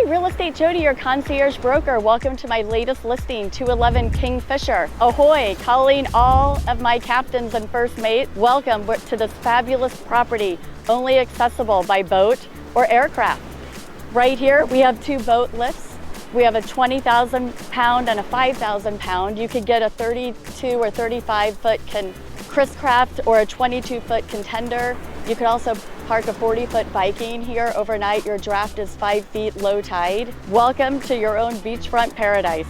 Real Estate Jodi, your concierge broker. Welcome to my latest listing, 211 Kingfisher. Ahoy, calling all of my captains and first mate. Welcome to this fabulous property, only accessible by boat or aircraft. Right here, we have two boat lifts. We have a 20,000 pound and a 5,000 pound. You could get a 32 or 35 foot Chris Craft or a 22 foot contender. You could also park a 40-foot Viking here overnight. Your draft is 5 feet low tide. Welcome to your own beachfront paradise.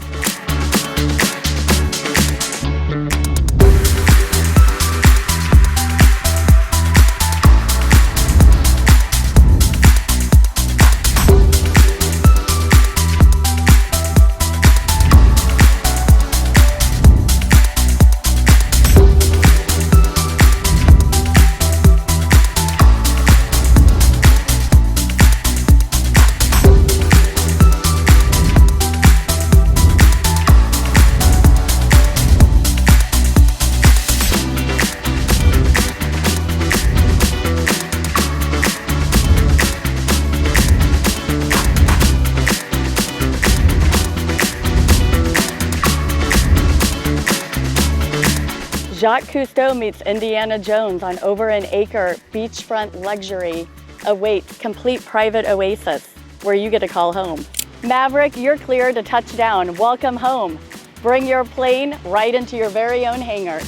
Jacques Cousteau meets Indiana Jones on over an acre beachfront luxury awaits complete private oasis where you get to call home. Maverick, you're clear to touch down. Welcome home. Bring your plane right into your very own hangar.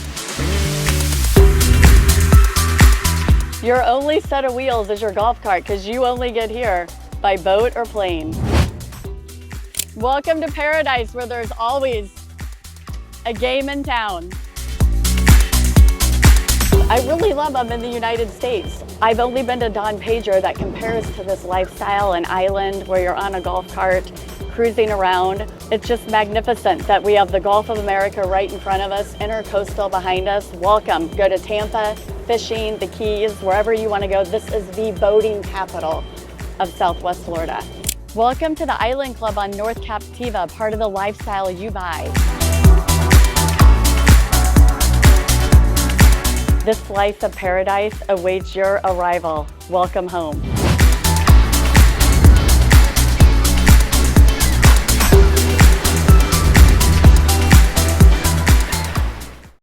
Your only set of wheels is your golf cart because you only get here by boat or plane. Welcome to paradise where there's always a game in town. I really love them in the United States. I've only been to Don Pedro that compares to this lifestyle and island where you're on a golf cart, cruising around. It's just magnificent that we have the Gulf of America right in front of us, intercoastal behind us. Welcome. Go to Tampa, fishing, the Keys, wherever you want to go. This is the boating capital of Southwest Florida. Welcome to the Island Club on North Captiva, part of the lifestyle you buy. This slice of paradise awaits your arrival. Welcome home.